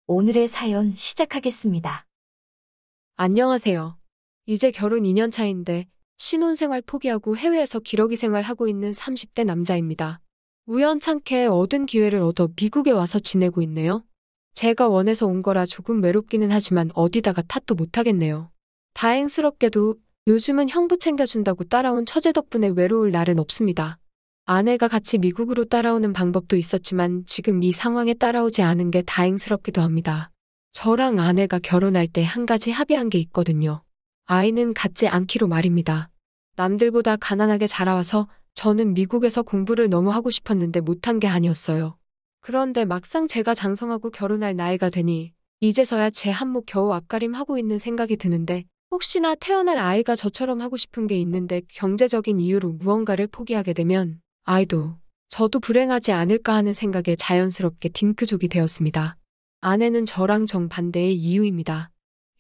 오늘의 사연 시작하겠습니다. 안녕하세요. 이제 결혼 2년 차인데 신혼생활 포기하고 해외에서 기러기 생활하고 있는 30대 남자입니다. 우연찮게 얻은 기회를 얻어 미국에 와서 지내고 있네요. 제가 원해서 온 거라 조금 외롭기는 하지만 어디다가 탓도 못하겠네요. 다행스럽게도 요즘은 형부 챙겨준다고 따라온 처제 덕분에 외로울 날은 없습니다. 아내가 같이 미국으로 따라오는 방법도 있었지만 지금 이 상황에 따라오지 않은 게 다행스럽기도 합니다. 저랑 아내가 결혼할 때 한 가지 합의한 게 있거든요. 아이는 갖지 않기로 말입니다. 남들보다 가난하게 자라와서 저는 미국에서 공부를 너무 하고 싶었는데 못한 게 아니었어요. 그런데 막상 제가 장성하고 결혼할 나이가 되니 이제서야 제 한몫 겨우 앞가림하고 있는 생각이 드는데 혹시나 태어날 아이가 저처럼 하고 싶은 게 있는데 경제적인 이유로 무언가를 포기하게 되면 아이도 저도 불행하지 않을까 하는 생각에 자연스럽게 딩크족이 되었습니다. 아내는 저랑 정반대의 이유입니다.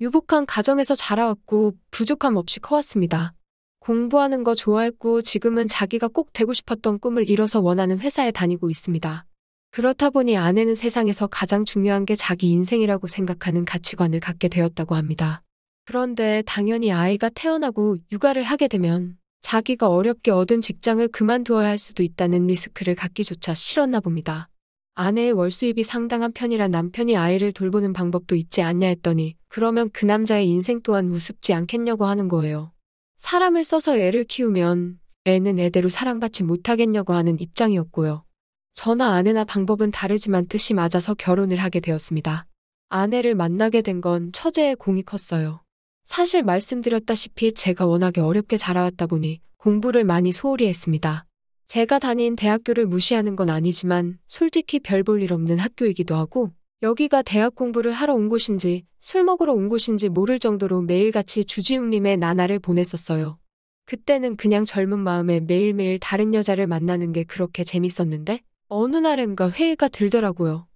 유복한 가정에서 자라왔고 부족함 없이 커왔습니다. 공부하는 거 좋아했고 지금은 자기가 꼭 되고 싶었던 꿈을 이뤄서 원하는 회사에 다니고 있습니다. 그렇다 보니 아내는 세상에서 가장 중요한 게 자기 인생이라고 생각하는 가치관을 갖게 되었다고 합니다. 그런데 당연히 아이가 태어나고 육아를 하게 되면 자기가 어렵게 얻은 직장을 그만두어야 할 수도 있다는 리스크를 갖기조차 싫었나 봅니다. 아내의 월수입이 상당한 편이라 남편이 아이를 돌보는 방법도 있지 않냐 했더니 그러면 그 남자의 인생 또한 우습지 않겠냐고 하는 거예요. 사람을 써서 애를 키우면 애는 애대로 사랑받지 못하겠냐고 하는 입장이었고요. 저나 아내나 방법은 다르지만 뜻이 맞아서 결혼을 하게 되었습니다. 아내를 만나게 된 건 처제의 공이 컸어요. 사실 말씀드렸다시피 제가 워낙에 어렵게 자라왔다 보니 공부를 많이 소홀히 했습니다. 제가 다닌 대학교를 무시하는 건 아니지만 솔직히 별 볼 일 없는 학교이기도 하고 여기가 대학 공부를 하러 온 곳인지 술 먹으러 온 곳인지 모를 정도로 매일같이 주지웅림의 나날을 보냈었어요. 그때는 그냥 젊은 마음에 매일매일 다른 여자를 만나는 게 그렇게 재밌었는데 어느 날인가 회의가 들더라고요.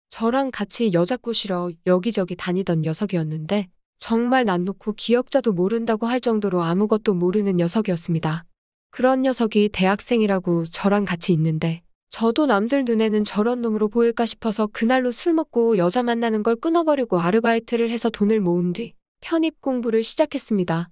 저랑 같이 여자 꼬시러 여기저기 다니던 녀석이었는데 정말 난 놓고 기억자도 모른다고 할 정도로 아무것도 모르는 녀석이었습니다. 그런 녀석이 대학생이라고 저랑 같이 있는데 저도 남들 눈에는 저런 놈으로 보일까 싶어서 그날로 술 먹고 여자 만나는 걸 끊어버리고 아르바이트를 해서 돈을 모은 뒤 편입 공부를 시작했습니다.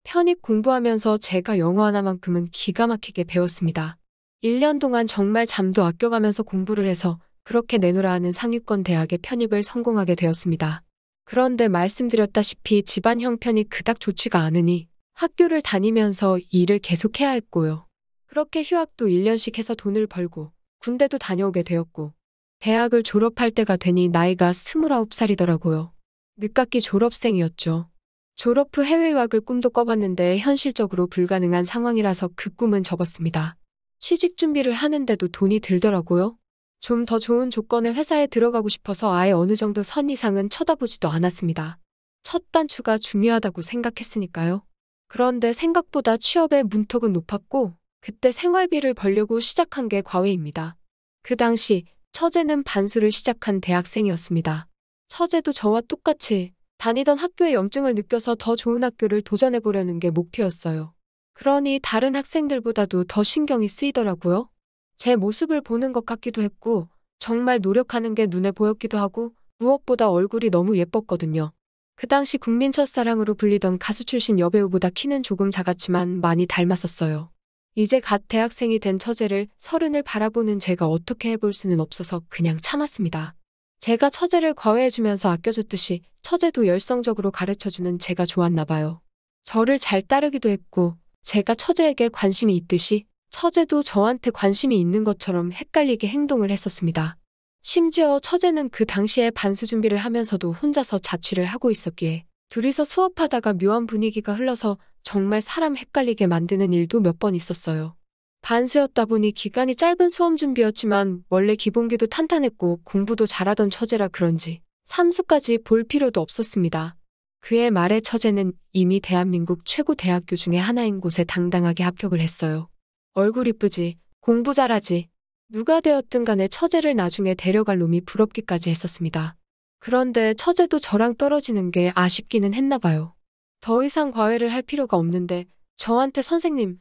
편입 공부하면서 제가 영어 하나만큼은 기가 막히게 배웠습니다. 1년 동안 정말 잠도 아껴가면서 공부를 해서 그렇게 내노라 하는 상위권 대학에 편입을 성공하게 되었습니다. 그런데 말씀드렸다시피 집안 형편이 그닥 좋지가 않으니 학교를 다니면서 일을 계속해야 했고요. 그렇게 휴학도 1년씩 해서 돈을 벌고 군대도 다녀오게 되었고 대학을 졸업할 때가 되니 나이가 29살이더라고요. 늦깎이 졸업생이었죠. 졸업 후 해외 유학을 꿈도 꿔봤는데 현실적으로 불가능한 상황이라서 그 꿈은 접었습니다. 취직 준비를 하는데도 돈이 들더라고요. 좀 더 좋은 조건의 회사에 들어가고 싶어서 아예 어느 정도 선 이상은 쳐다보지도 않았습니다. 첫 단추가 중요하다고 생각했으니까요. 그런데 생각보다 취업의 문턱은 높았고 그때 생활비를 벌려고 시작한 게 과외입니다. 그 당시 처제는 반수를 시작한 대학생이었습니다. 처제도 저와 똑같이 다니던 학교의 염증을 느껴서 더 좋은 학교를 도전해보려는 게 목표였어요. 그러니 다른 학생들보다도 더 신경이 쓰이더라고요. 제 모습을 보는 것 같기도 했고 정말 노력하는 게 눈에 보였기도 하고 무엇보다 얼굴이 너무 예뻤거든요. 그 당시 국민 첫사랑으로 불리던 가수 출신 여배우보다 키는 조금 작았지만 많이 닮았었어요. 이제 갓 대학생이 된 처제를 서른을 바라보는 제가 어떻게 해볼 수는 없어서 그냥 참았습니다. 제가 처제를 과외해주면서 아껴줬듯이 처제도 열성적으로 가르쳐주는 제가 좋았나 봐요. 저를 잘 따르기도 했고 제가 처제에게 관심이 있듯이 처제도 저한테 관심이 있는 것처럼 헷갈리게 행동을 했었습니다. 심지어 처제는 그 당시에 반수 준비를 하면서도 혼자서 자취를 하고 있었기에 둘이서 수업하다가 묘한 분위기가 흘러서 정말 사람 헷갈리게 만드는 일도 몇 번 있었어요. 반수였다 보니 기간이 짧은 수험 준비였지만 원래 기본기도 탄탄했고 공부도 잘하던 처제라 그런지 삼수까지 볼 필요도 없었습니다. 그의 말에 처제는 이미 대한민국 최고 대학교 중에 하나인 곳에 당당하게 합격을 했어요. 얼굴 이쁘지, 공부 잘하지. 누가 되었든 간에 처제를 나중에 데려갈 놈이 부럽기까지 했었습니다. 그런데 처제도 저랑 떨어지는 게 아쉽기는 했나 봐요. 더 이상 과외를 할 필요가 없는데 저한테 선생님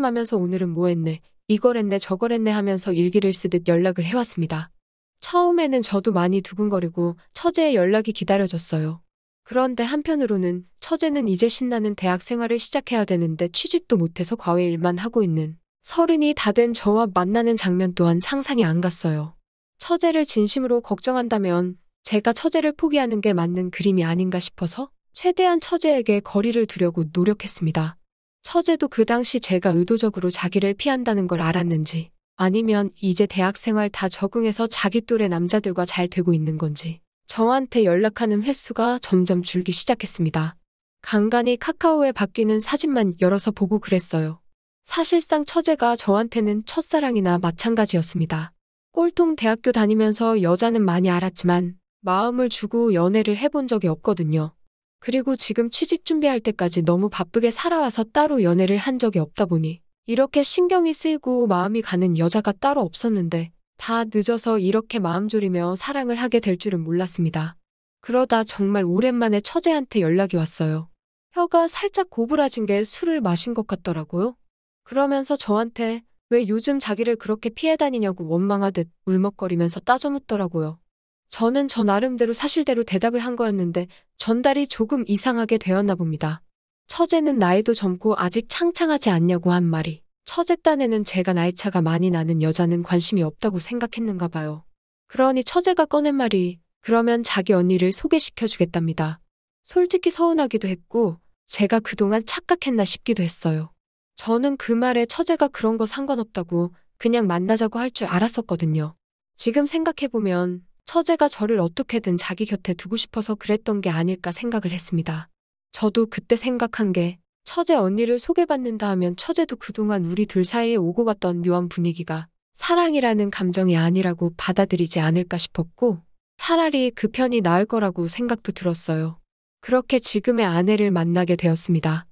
하면서 오늘은 뭐 했네, 이걸 했네 저걸 했네 하면서 일기를 쓰듯 연락을 해왔습니다. 처음에는 저도 많이 두근거리고 처제의 연락이 기다려졌어요. 그런데 한편으로는 처제는 이제 신나는 대학 생활을 시작해야 되는데 취직도 못해서 과외 일만 하고 있는 30이 다 된 저와 만나는 장면 또한 상상이 안 갔어요. 처제를 진심으로 걱정한다면 제가 처제를 포기하는 게 맞는 그림이 아닌가 싶어서 최대한 처제에게 거리를 두려고 노력했습니다. 처제도 그 당시 제가 의도적으로 자기를 피한다는 걸 알았는지 아니면 이제 대학생활 다 적응해서 자기 또래 남자들과 잘 되고 있는 건지 저한테 연락하는 횟수가 점점 줄기 시작했습니다. 간간히 카카오에 바뀌는 사진만 열어서 보고 그랬어요. 사실상 처제가 저한테는 첫사랑이나 마찬가지였습니다. 꼴통 대학교 다니면서 여자는 많이 알았지만 마음을 주고 연애를 해본 적이 없거든요. 그리고 지금 취직 준비할 때까지 너무 바쁘게 살아와서 따로 연애를 한 적이 없다 보니 이렇게 신경이 쓰이고 마음이 가는 여자가 따로 없었는데 다 늦어서 이렇게 마음 졸이며 사랑을 하게 될 줄은 몰랐습니다. 그러다 정말 오랜만에 처제한테 연락이 왔어요. 혀가 살짝 고부라진 게 술을 마신 것 같더라고요. 그러면서 저한테 왜 요즘 자기를 그렇게 피해 다니냐고 원망하듯 울먹거리면서 따져 묻더라고요. 저는 저 나름대로 사실대로 대답을 한 거였는데 전달이 조금 이상하게 되었나 봅니다. 처제는 나이도 젊고 아직 창창하지 않냐고 한 말이 처제 딴에는 제가 나이차가 많이 나는 여자는 관심이 없다고 생각했는가 봐요. 그러니 처제가 꺼낸 말이 그러면 자기 언니를 소개시켜 주겠답니다. 솔직히 서운하기도 했고 제가 그동안 착각했나 싶기도 했어요. 저는 그 말에 처제가 그런 거 상관없다고 그냥 만나자고 할 줄 알았었거든요. 지금 생각해보면 처제가 저를 어떻게든 자기 곁에 두고 싶어서 그랬던 게 아닐까 생각을 했습니다. 저도 그때 생각한 게 처제 언니를 소개받는다 하면 처제도 그동안 우리 둘 사이에 오고 갔던 묘한 분위기가 사랑이라는 감정이 아니라고 받아들이지 않을까 싶었고 차라리 그 편이 나을 거라고 생각도 들었어요. 그렇게 지금의 아내를 만나게 되었습니다.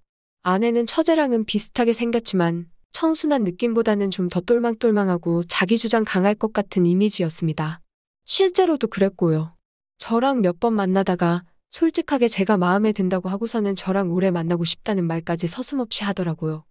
아내는 처제랑은 비슷하게 생겼지만 청순한 느낌보다는 좀 더 똘망똘망하고 자기 주장 강할 것 같은 이미지였습니다. 실제로도 그랬고요. 저랑 몇 번 만나다가 솔직하게 제가 마음에 든다고 하고서는 저랑 오래 만나고 싶다는 말까지 서슴없이 하더라고요.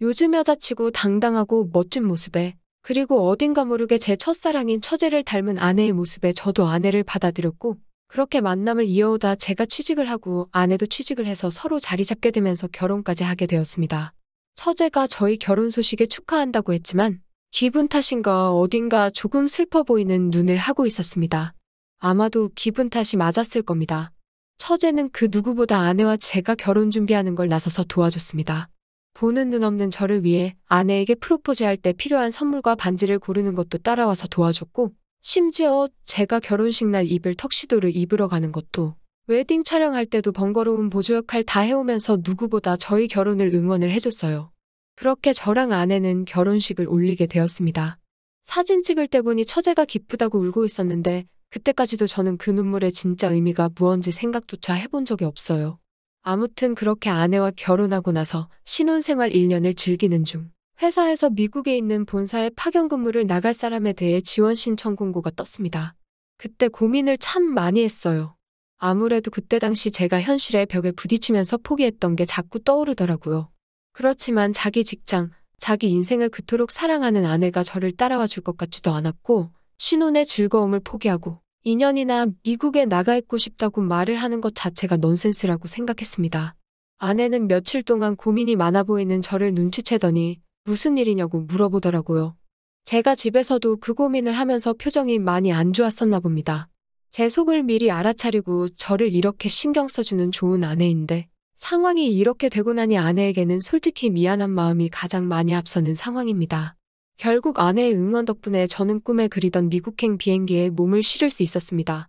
요즘 여자치고 당당하고 멋진 모습에 그리고 어딘가 모르게 제 첫사랑인 처제를 닮은 아내의 모습에 저도 아내를 받아들였고 그렇게 만남을 이어오다 제가 취직을 하고 아내도 취직을 해서 서로 자리 잡게 되면서 결혼까지 하게 되었습니다. 처제가 저희 결혼 소식에 축하한다고 했지만 기분 탓인가 어딘가 조금 슬퍼 보이는 눈을 하고 있었습니다. 아마도 기분 탓이 맞았을 겁니다. 처제는 그 누구보다 아내와 제가 결혼 준비하는 걸 나서서 도와줬습니다. 보는 눈 없는 저를 위해 아내에게 프로포즈할 때 필요한 선물과 반지를 고르는 것도 따라와서 도와줬고 심지어 제가 결혼식 날 입을 턱시도를 입으러 가는 것도 웨딩 촬영할 때도 번거로운 보조 역할 다 해오면서 누구보다 저희 결혼을 응원을 해줬어요. 그렇게 저랑 아내는 결혼식을 올리게 되었습니다. 사진 찍을 때 보니 처제가 기쁘다고 울고 있었는데 그때까지도 저는 그 눈물의 진짜 의미가 무언지 생각조차 해본 적이 없어요. 아무튼 그렇게 아내와 결혼하고 나서 신혼생활 1년을 즐기는 중 회사에서 미국에 있는 본사에 파견 근무를 나갈 사람에 대해 지원 신청 공고가 떴습니다. 그때 고민을 참 많이 했어요. 아무래도 그때 당시 제가 현실의 벽에 부딪히면서 포기했던 게 자꾸 떠오르더라고요. 그렇지만 자기 직장, 자기 인생을 그토록 사랑하는 아내가 저를 따라와 줄 것 같지도 않았고 신혼의 즐거움을 포기하고 2년이나 미국에 나가 있고 싶다고 말을 하는 것 자체가 넌센스라고 생각했습니다. 아내는 며칠 동안 고민이 많아 보이는 저를 눈치채더니 무슨 일이냐고 물어보더라고요. 제가 집에서도 그 고민을 하면서 표정이 많이 안 좋았었나 봅니다. 제 속을 미리 알아차리고 저를 이렇게 신경 써주는 좋은 아내인데 상황이 이렇게 되고 나니 아내에게는 솔직히 미안한 마음이 가장 많이 앞서는 상황입니다. 결국 아내의 응원 덕분에 저는 꿈에 그리던 미국행 비행기에 몸을 실을 수 있었습니다.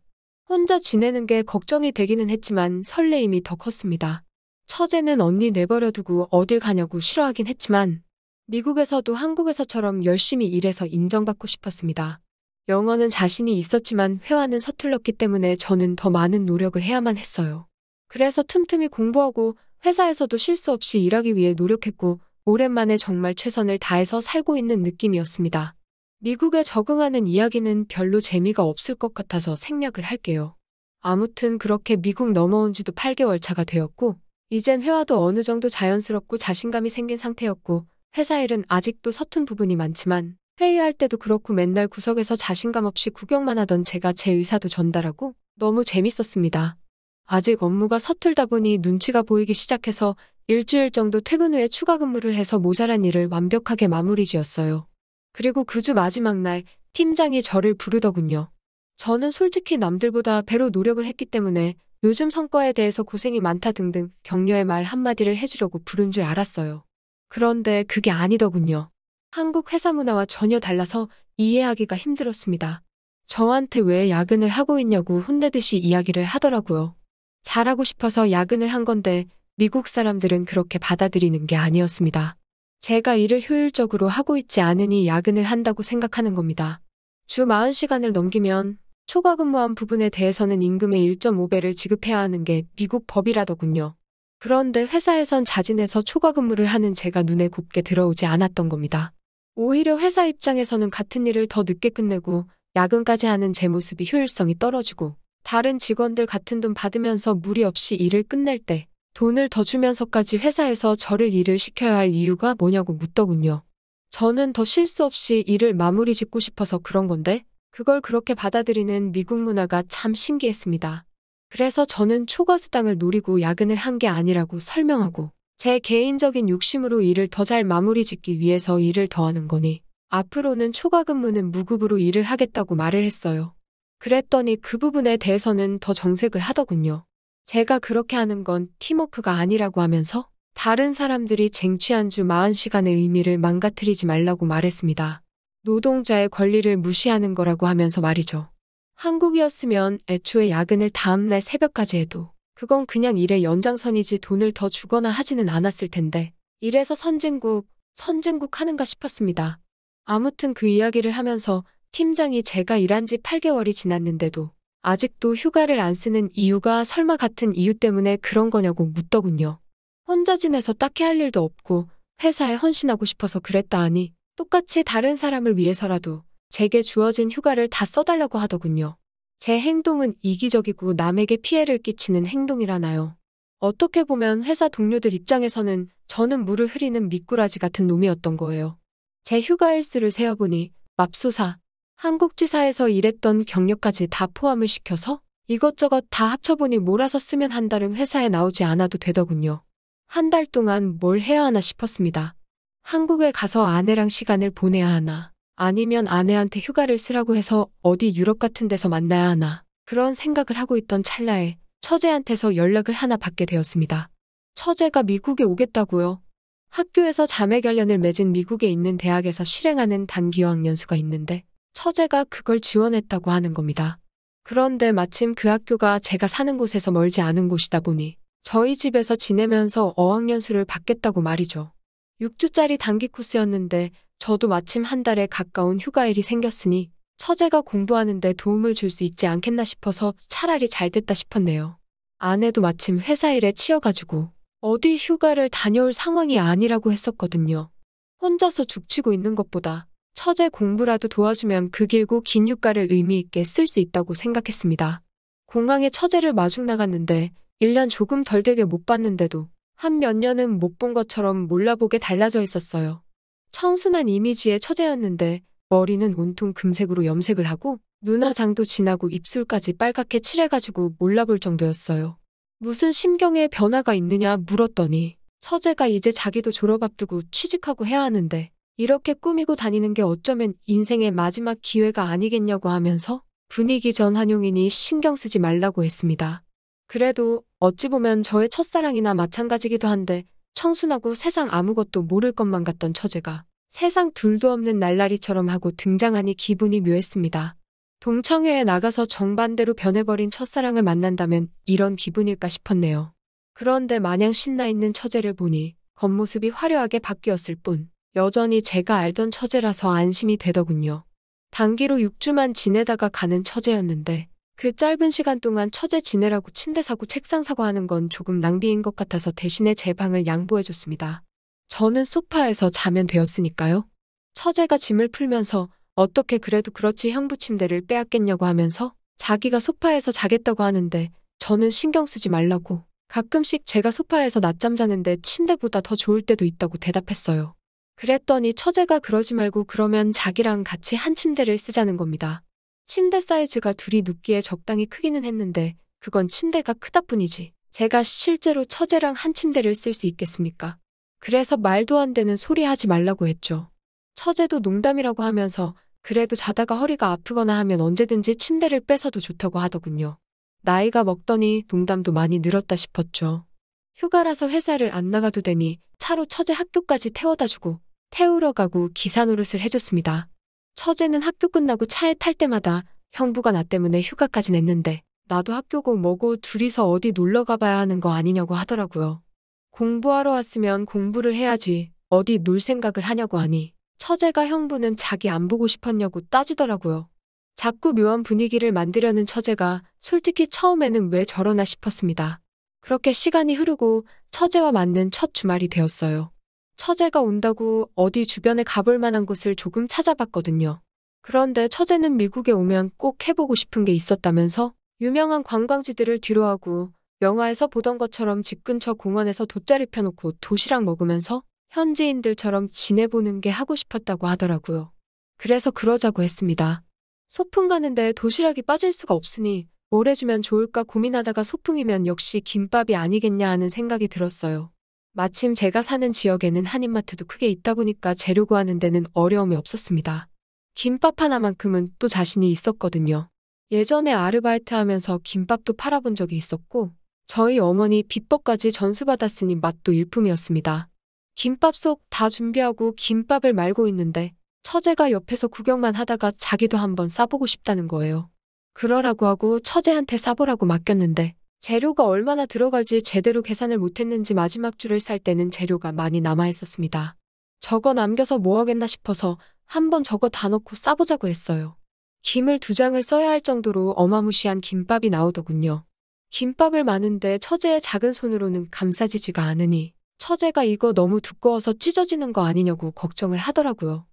혼자 지내는 게 걱정이 되기는 했지만 설레임이 더 컸습니다. 처제는 언니 내버려두고 어딜 가냐고 싫어하긴 했지만 미국에서도 한국에서처럼 열심히 일해서 인정받고 싶었습니다. 영어는 자신이 있었지만 회화는 서툴렀기 때문에 저는 더 많은 노력을 해야만 했어요. 그래서 틈틈이 공부하고 회사에서도 실수 없이 일하기 위해 노력했고 오랜만에 정말 최선을 다해서 살고 있는 느낌이었습니다. 미국에 적응하는 이야기는 별로 재미가 없을 것 같아서 생략을 할게요. 아무튼 그렇게 미국 넘어온 지도 8개월 차가 되었고 이젠 회화도 어느 정도 자연스럽고 자신감이 생긴 상태였고 회사 일은 아직도 서툰 부분이 많지만 회의할 때도 그렇고 맨날 구석에서 자신감 없이 구경만 하던 제가 제 의사도 전달하고 너무 재밌었습니다. 아직 업무가 서툴다 보니 눈치가 보이기 시작해서 일주일 정도 퇴근 후에 추가 근무를 해서 모자란 일을 완벽하게 마무리 지었어요. 그리고 그 주 마지막 날 팀장이 저를 부르더군요. 저는 솔직히 남들보다 배로 노력을 했기 때문에 요즘 성과에 대해서 고생이 많다 등등 격려의 말 한마디를 해주려고 부른 줄 알았어요. 그런데 그게 아니더군요. 한국 회사 문화와 전혀 달라서 이해하기가 힘들었습니다. 저한테 왜 야근을 하고 있냐고 혼내듯이 이야기를 하더라고요. 잘하고 싶어서 야근을 한 건데 미국 사람들은 그렇게 받아들이는 게 아니었습니다. 제가 일을 효율적으로 하고 있지 않으니 야근을 한다고 생각하는 겁니다. 주 40시간을 넘기면 초과 근무한 부분에 대해서는 임금의 1.5배를 지급해야 하는 게 미국 법이라더군요. 그런데 회사에선 자진해서 초과 근무를 하는 제가 눈에 곱게 들어오지 않았던 겁니다. 오히려 회사 입장에서는 같은 일을 더 늦게 끝내고 야근까지 하는 제 모습이 효율성이 떨어지고 다른 직원들 같은 돈 받으면서 무리 없이 일을 끝낼 때 돈을 더 주면서까지 회사에서 저를 일을 시켜야 할 이유가 뭐냐고 묻더군요. 저는 더 실수 없이 일을 마무리 짓고 싶어서 그런 건데 그걸 그렇게 받아들이는 미국 문화가 참 신기했습니다. 그래서 저는 초과 수당을 노리고 야근을 한 게 아니라고 설명하고 제 개인적인 욕심으로 일을 더 잘 마무리 짓기 위해서 일을 더 하는 거니 앞으로는 초과 근무는 무급으로 일을 하겠다고 말을 했어요. 그랬더니 그 부분에 대해서는 더 정색을 하더군요. 제가 그렇게 하는 건 팀워크가 아니라고 하면서 다른 사람들이 쟁취한 주 40시간의 의미를 망가뜨리지 말라고 말했습니다. 노동자의 권리를 무시하는 거라고 하면서 말이죠. 한국이었으면 애초에 야근을 다음날 새벽까지 해도 그건 그냥 일의 연장선이지 돈을 더 주거나 하지는 않았을 텐데 이래서 선진국 하는가 싶었습니다. 아무튼 그 이야기를 하면서 팀장이 제가 일한 지 8개월이 지났는데도 아직도 휴가를 안 쓰는 이유가 설마 같은 이유 때문에 그런 거냐고 묻더군요. 혼자 지내서 딱히 할 일도 없고 회사에 헌신하고 싶어서 그랬다 하니 똑같이 다른 사람을 위해서라도 제게 주어진 휴가를 다 써달라고 하더군요. 제 행동은 이기적이고 남에게 피해를 끼치는 행동이라나요. 어떻게 보면 회사 동료들 입장에서는 저는 물을 흐리는 미꾸라지 같은 놈이었던 거예요. 제 휴가 일수를 세어보니 맙소사 한국지사에서 일했던 경력까지 다 포함을 시켜서 이것저것 다 합쳐보니 몰아서 쓰면 한 달은 회사에 나오지 않아도 되더군요. 한 달 동안 뭘 해야 하나 싶었습니다. 한국에 가서 아내랑 시간을 보내야 하나 아니면 아내한테 휴가를 쓰라고 해서 어디 유럽 같은 데서 만나야 하나 그런 생각을 하고 있던 찰나에 처제한테서 연락을 하나 받게 되었습니다. 처제가 미국에 오겠다고요. 학교에서 자매 결연을 맺은 미국에 있는 대학에서 실행하는 단기 어학연수가 있는데 처제가 그걸 지원했다고 하는 겁니다. 그런데 마침 그 학교가 제가 사는 곳에서 멀지 않은 곳이다 보니 저희 집에서 지내면서 어학연수를 받겠다고 말이죠. 6주짜리 단기 코스였는데 저도 마침 한 달에 가까운 휴가일이 생겼으니 처제가 공부하는 데 도움을 줄 수 있지 않겠나 싶어서 차라리 잘 됐다 싶었네요. 아내도 마침 회사 일에 치여가지고 어디 휴가를 다녀올 상황이 아니라고 했었거든요. 혼자서 죽치고 있는 것보다 처제 공부라도 도와주면 그 길고 긴 휴가를 의미 있게 쓸 수 있다고 생각했습니다. 공항에 처제를 마중 나갔는데 1년 조금 덜 되게 못 봤는데도 한 몇 년은 못 본 것처럼 몰라보게 달라져 있었어요. 청순한 이미지의 처제였는데 머리는 온통 금색으로 염색을 하고 눈화장도 진하고 입술까지 빨갛게 칠해가지고 몰라볼 정도였어요. 무슨 심경에 변화가 있느냐 물었더니 처제가 이제 자기도 졸업 앞두고 취직하고 해야 하는데 이렇게 꾸미고 다니는 게 어쩌면 인생의 마지막 기회가 아니겠냐고 하면서 분위기 전환용이니 신경 쓰지 말라고 했습니다. 그래도 어찌 보면 저의 첫사랑이나 마찬가지기도 한데 청순하고 세상 아무것도 모를 것만 같던 처제가 세상 둘도 없는 날라리처럼 하고 등장하니 기분이 묘했습니다. 동창회에 나가서 정반대로 변해버린 첫사랑을 만난다면 이런 기분일까 싶었네요. 그런데 마냥 신나 있는 처제를 보니 겉모습이 화려하게 바뀌었을 뿐 여전히 제가 알던 처제라서 안심이 되더군요. 단기로 6주만 지내다가 가는 처제였는데 그 짧은 시간 동안 처제 지내라고 침대 사고 책상 사고 하는 건 조금 낭비인 것 같아서 대신에 제 방을 양보해줬습니다. 저는 소파에서 자면 되었으니까요. 처제가 짐을 풀면서 어떻게 그래도 그렇지 형부 침대를 빼앗겠냐고 하면서 자기가 소파에서 자겠다고 하는데 저는 신경 쓰지 말라고 가끔씩 제가 소파에서 낮잠 자는데 침대보다 더 좋을 때도 있다고 대답했어요. 그랬더니 처제가 그러지 말고 그러면 자기랑 같이 한 침대를 쓰자는 겁니다. 침대 사이즈가 둘이 눕기에 적당히 크기는 했는데 그건 침대가 크다 뿐이지. 제가 실제로 처제랑 한 침대를 쓸 수 있겠습니까? 그래서 말도 안 되는 소리 하지 말라고 했죠. 처제도 농담이라고 하면서 그래도 자다가 허리가 아프거나 하면 언제든지 침대를 뺏어도 좋다고 하더군요. 나이가 먹더니 농담도 많이 늘었다 싶었죠. 휴가라서 회사를 안 나가도 되니 차로 처제 학교까지 태워다 주고 태우러 가고 기사 노릇을 해줬습니다. 처제는 학교 끝나고 차에 탈 때마다 형부가 나 때문에 휴가까지 냈는데 나도 학교고 뭐고 둘이서 어디 놀러 가봐야 하는 거 아니냐고 하더라고요. 공부하러 왔으면 공부를 해야지 어디 놀 생각을 하냐고 하니 처제가 형부는 자기 안 보고 싶었냐고 따지더라고요. 자꾸 묘한 분위기를 만들려는 처제가 솔직히 처음에는 왜 저러나 싶었습니다. 그렇게 시간이 흐르고 처제와 맞는 첫 주말이 되었어요. 처제가 온다고 어디 주변에 가볼 만한 곳을 조금 찾아봤거든요. 그런데 처제는 미국에 오면 꼭 해보고 싶은 게 있었다면서 유명한 관광지들을 뒤로하고 영화에서 보던 것처럼 집 근처 공원에서 돗자리 펴놓고 도시락 먹으면서 현지인들처럼 지내보는 게 하고 싶었다고 하더라고요. 그래서 그러자고 했습니다. 소풍 가는데 도시락이 빠질 수가 없으니 뭘 해주면 좋을까 고민하다가 소풍이면 역시 김밥이 아니겠냐 하는 생각이 들었어요. 마침 제가 사는 지역에는 한인마트도 크게 있다 보니까 재료 구하는 데는 어려움이 없었습니다. 김밥 하나만큼은 또 자신이 있었거든요. 예전에 아르바이트 하면서 김밥도 팔아본 적이 있었고 저희 어머니 비법까지 전수받았으니 맛도 일품이었습니다. 김밥 속 다 준비하고 김밥을 말고 있는데 처제가 옆에서 구경만 하다가 자기도 한번 싸보고 싶다는 거예요. 그러라고 하고 처제한테 싸보라고 맡겼는데 재료가 얼마나 들어갈지 제대로 계산을 못했는지 마지막 줄을 살 때는 재료가 많이 남아있었습니다. 저거 남겨서 뭐 하겠나 싶어서 한번 저거 다 넣고 싸보자고 했어요. 김을 2장을 써야 할 정도로 어마무시한 김밥이 나오더군요. 김밥을 마는데 처제의 작은 손으로는 감싸지지가 않으니 처제가 이거 너무 두꺼워서 찢어지는 거 아니냐고 걱정을 하더라고요.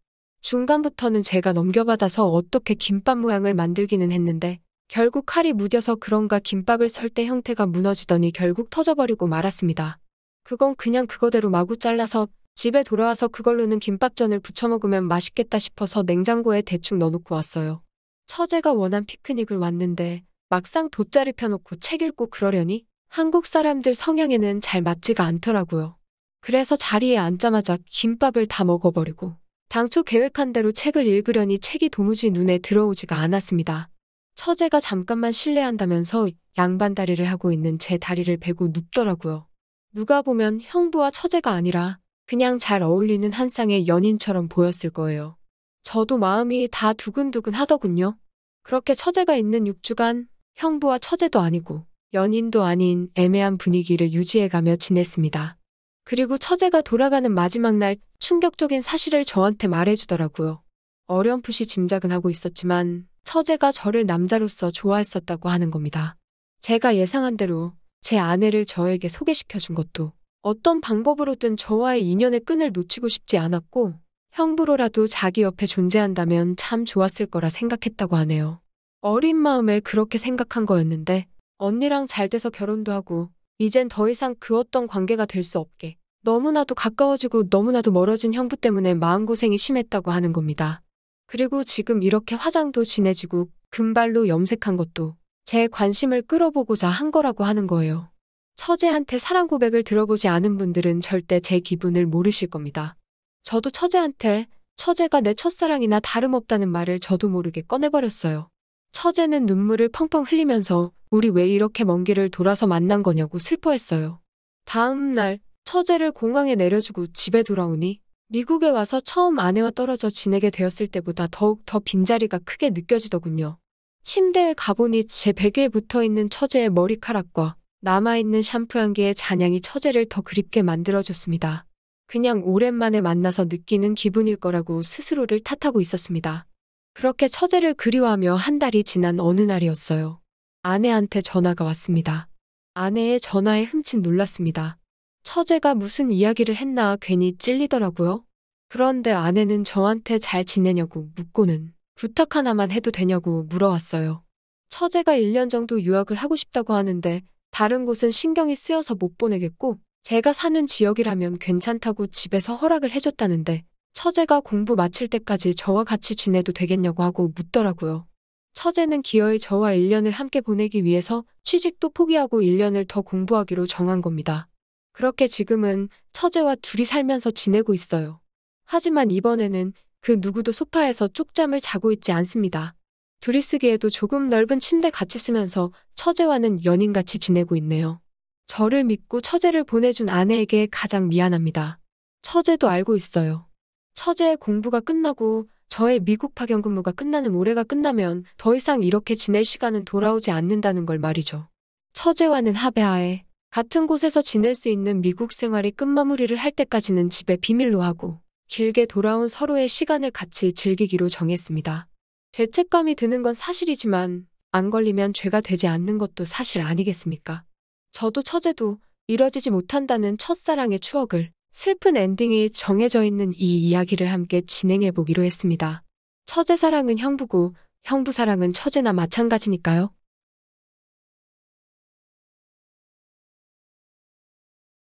중간부터는 제가 넘겨받아서 어떻게 김밥 모양을 만들기는 했는데 결국 칼이 무뎌서 그런가 김밥을 썰 때 형태가 무너지더니 결국 터져버리고 말았습니다. 그건 그냥 그거대로 마구 잘라서 집에 돌아와서 그걸로는 김밥전을 부쳐 먹으면 맛있겠다 싶어서 냉장고에 대충 넣어놓고 왔어요. 처제가 원한 피크닉을 왔는데 막상 돗자리 펴놓고 책 읽고 그러려니 한국 사람들 성향에는 잘 맞지가 않더라고요. 그래서 자리에 앉자마자 김밥을 다 먹어버리고 당초 계획한 대로 책을 읽으려니 책이 도무지 눈에 들어오지가 않았습니다. 처제가 잠깐만 실례한다면서 양반 다리를 하고 있는 제 다리를 베고 눕더라고요. 누가 보면 형부와 처제가 아니라 그냥 잘 어울리는 한 쌍의 연인처럼 보였을 거예요. 저도 마음이 다 두근두근 하더군요. 그렇게 처제가 있는 6주간 형부와 처제도 아니고 연인도 아닌 애매한 분위기를 유지해가며 지냈습니다. 그리고 처제가 돌아가는 마지막 날 충격적인 사실을 저한테 말해주더라고요. 어렴풋이 짐작은 하고 있었지만 처제가 저를 남자로서 좋아했었다고 하는 겁니다. 제가 예상한 대로 제 아내를 저에게 소개시켜준 것도 어떤 방법으로든 저와의 인연의 끈을 놓치고 싶지 않았고 형부로라도 자기 옆에 존재한다면 참 좋았을 거라 생각했다고 하네요. 어린 마음에 그렇게 생각한 거였는데 언니랑 잘 돼서 결혼도 하고 이젠 더 이상 그 어떤 관계가 될 수 없게 너무나도 가까워지고 너무나도 멀어진 형부 때문에 마음고생이 심했다고 하는 겁니다. 그리고 지금 이렇게 화장도 진해지고 금발로 염색한 것도 제 관심을 끌어보고자 한 거라고 하는 거예요. 처제한테 사랑 고백을 들어보지 않은 분들은 절대 제 기분을 모르실 겁니다. 저도 처제한테 처제가 내 첫사랑이나 다름없다는 말을 저도 모르게 꺼내버렸어요. 처제는 눈물을 펑펑 흘리면서 우리 왜 이렇게 먼 길을 돌아서 만난 거냐고 슬퍼했어요. 다음 날 처제를 공항에 내려주고 집에 돌아오니 미국에 와서 처음 아내와 떨어져 지내게 되었을 때보다 더욱 더 빈자리가 크게 느껴지더군요. 침대에 가보니 제 베개에 붙어있는 처제의 머리카락과 남아있는 샴푸 향기의 잔향이 처제를 더 그립게 만들어줬습니다. 그냥 오랜만에 만나서 느끼는 기분일 거라고 스스로를 탓하고 있었습니다. 그렇게 처제를 그리워하며 한 달이 지난 어느 날이었어요. 아내한테 전화가 왔습니다. 아내의 전화에 흠칫 놀랐습니다. 처제가 무슨 이야기를 했나 괜히 찔리더라고요. 그런데 아내는 저한테 잘 지내냐고 묻고는 부탁 하나만 해도 되냐고 물어왔어요. 처제가 1년 정도 유학을 하고 싶다고 하는데 다른 곳은 신경이 쓰여서 못 보내겠고 제가 사는 지역이라면 괜찮다고 집에서 허락을 해줬다는데 처제가 공부 마칠 때까지 저와 같이 지내도 되겠냐고 하고 묻더라고요. 처제는 기어이 저와 1년을 함께 보내기 위해서 취직도 포기하고 1년을 더 공부하기로 정한 겁니다. 그렇게 지금은 처제와 둘이 살면서 지내고 있어요. 하지만 이번에는 그 누구도 소파에서 쪽잠을 자고 있지 않습니다. 둘이 쓰기에도 조금 넓은 침대 같이 쓰면서 처제와는 연인같이 지내고 있네요. 저를 믿고 처제를 보내준 아내에게 가장 미안합니다. 처제도 알고 있어요. 처제의 공부가 끝나고 저의 미국 파견 근무가 끝나는 올해가 끝나면 더 이상 이렇게 지낼 시간은 돌아오지 않는다는 걸 말이죠. 처제와는 합의하에 같은 곳에서 지낼 수 있는 미국 생활이 끝마무리를 할 때까지는 집에 비밀로 하고 길게 돌아온 서로의 시간을 같이 즐기기로 정했습니다. 죄책감이 드는 건 사실이지만 안 걸리면 죄가 되지 않는 것도 사실 아니겠습니까? 저도 처제도 이뤄지지 못한다는 첫사랑의 추억을 슬픈 엔딩이 정해져 있는 이 이야기를 함께 진행해 보기로 했습니다. 처제 사랑은 형부고 형부 사랑은 처제나 마찬가지니까요.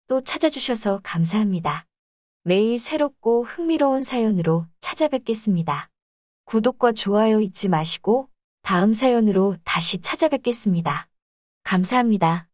또 찾아주셔서 감사합니다. 매일 새롭고 흥미로운 사연으로 찾아뵙겠습니다. 구독과 좋아요 잊지 마시고 다음 사연으로 다시 찾아뵙겠습니다. 감사합니다.